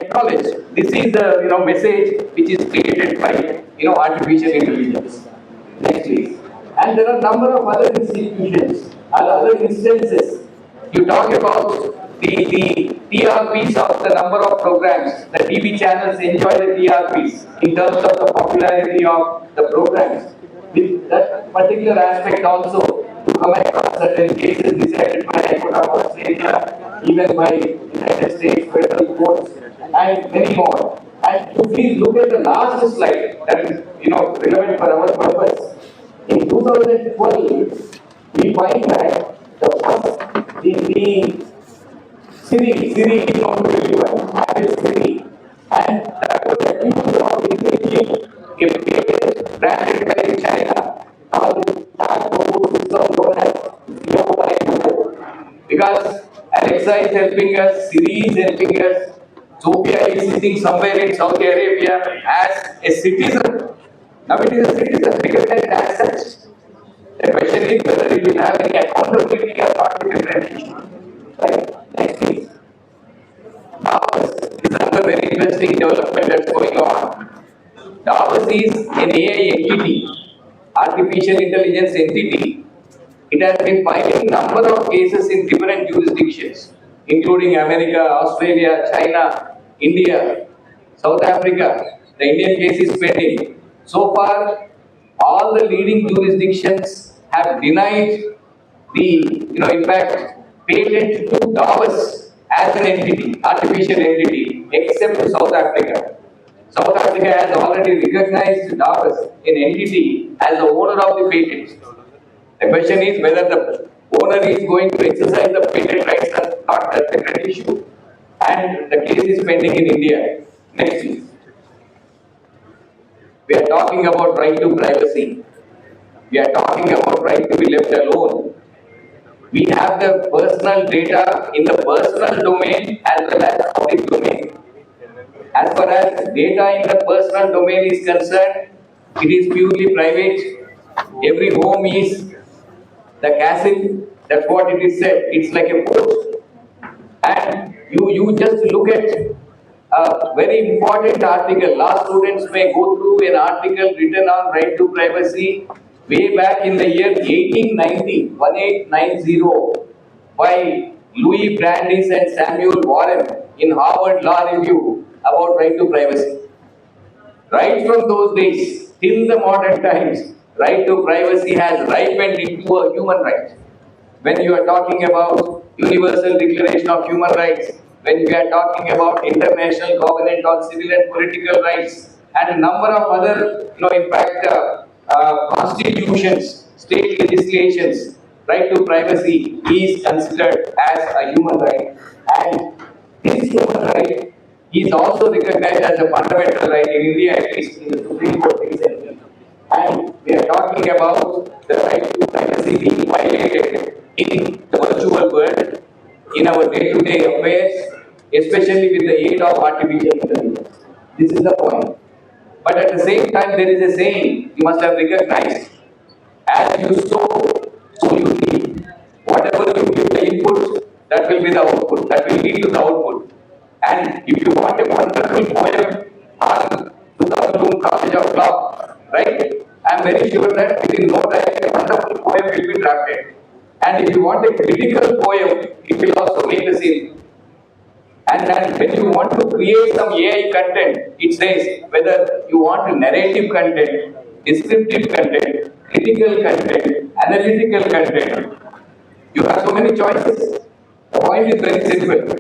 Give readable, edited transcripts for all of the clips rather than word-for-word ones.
acknowledge this is the message which is created by artificial intelligence. Next, please. And there are a number of other institutions, other instances. You talk about the TRPs of the number of programs. The TV channels enjoy the TRPs in terms of the popularity of the programs. With that particular aspect also, to come across certain cases decided by High Court of Australia, even by United States federal courts, and many more. And if we look at the last slide that is relevant for our purpose, in 2012 we find that the first the Siri is known to everyone, Apple Siri, and that was accused of infringing a patent granted by China called that system known as because Alexa is helping us, Siri is helping us, Sophia is sitting somewhere in Saudi Arabia as a citizen. Now it is a citizen recognized as such. The question is whether it will have any accountability or not to different issue. Right? Next please. Davos is another very interesting development that's going on. Davos is an AI entity, artificial intelligence entity. It has been filing number of cases in different jurisdictions, including America, Australia, China, India, South Africa. The Indian case is pending. So far, all the leading jurisdictions have denied the, in fact, patent to Davos as an entity, artificial entity, except South Africa. South Africa has already recognized Davos, an entity, as the owner of the patent. The question is whether the owner is going to exercise the patent rights or not. That's a great issue. And the case is pending in India. Next, please. We are talking about right to privacy. We are talking about right to be left alone. We have the personal data in the personal domain as well as public domain. As far as data in the personal domain is concerned, it is purely private. Every home is the castle. That's what it is said. It's like a fort. And you just look at a very important article. Law students may go through an article written on right to privacy way back in the year 1890 by Louis Brandeis and Samuel Warren in Harvard Law Review about right to privacy. Right from those days till the modern times, right to privacy has ripened into a human right. When you are talking about Universal Declaration of Human Rights, when we are talking about International Covenant on Civil and Political Rights, and a number of other, constitutions, state legislations, right to privacy is considered as a human right. And this human right is also recognized as a fundamental right in India, at least in the Supreme Court recently. And we are talking about the right to privacy being violated in the virtual world, in our day-to-day affairs, especially with the aid of artificial intelligence. This is the point. But at the same time, there is a saying you must have recognized: as you sow, so you reap. Whatever you give the input, that will be the output. That will lead to the output. And if you want a wonderful poem on Sultan College of Law, right? I am very sure that within no time a wonderful poem will be drafted. And if you want a critical poem, it will also make the same. And then when you want to create some AI content, it says whether you want narrative content, descriptive content, critical content, analytical content. You have so many choices. The point is very simple.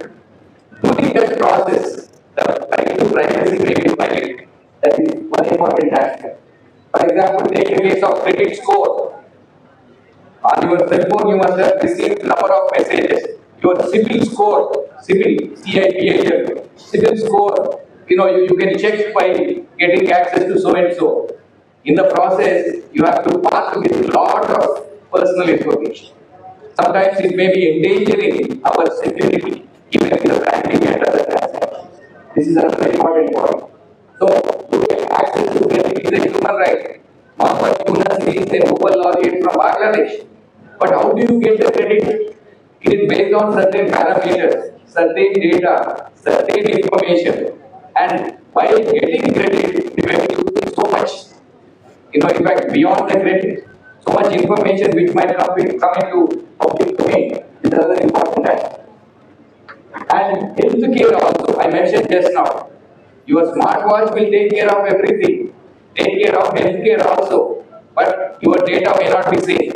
During that process, the right to privacy may be violated. That is one important aspect. For example, take a case of credit score. On your cell phone, you must have received number of messages. Your CIBIL score, CIBIL, CIBIL, CIBIL score, you can check by getting access to so and so. In the process, you have to part with a lot of personal information. Sometimes it may be endangering our security, even in the banking and other transactions. This is a very important point. So, to get access to credit is a human right. Muhammad Yunus is a Nobel laureate from Bangladesh. But how do you get the credit? It is based on certain parameters, certain data, certain information. And while getting credit, we may be losing so much, in fact, beyond the credit, so much information which might come into public domain is another important aspect. And healthcare also, I mentioned just now. Your smartwatch will take care of everything, take care of healthcare also, but your data may not be safe.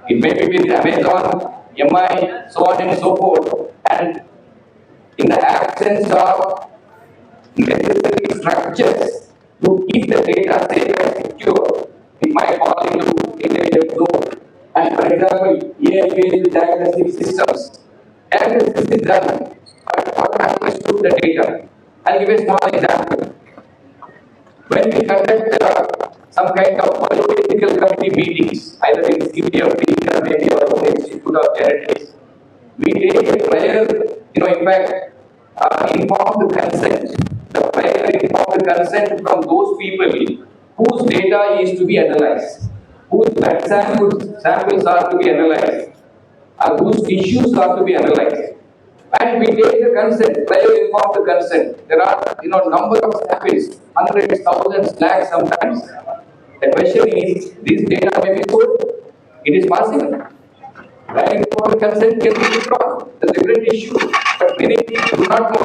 It may be with Amazon, MI, so on and so forth. And in the absence of necessary structures to keep the data safe and secure, it might fall into intelligent zone. And for example, AI-based diagnostic systems. Diagnosis is done, but what happens to the data? I'll give a small example. When we conduct some kind of political committee meetings, either in CPFD or maybe also the Institute of Genetics, we take a prior, in fact, informed consent. The prior informed consent from those people whose data is to be analyzed, whose blood samples are to be analyzed, whose issues are to be analyzed. And we take the consent, prior informed consent. There are, number of samples, hundreds, thousands, lakhs sometimes. The question is, this data may be sold. It is possible. Prior informed consent can be withdrawn. That's a great issue. But many people do not know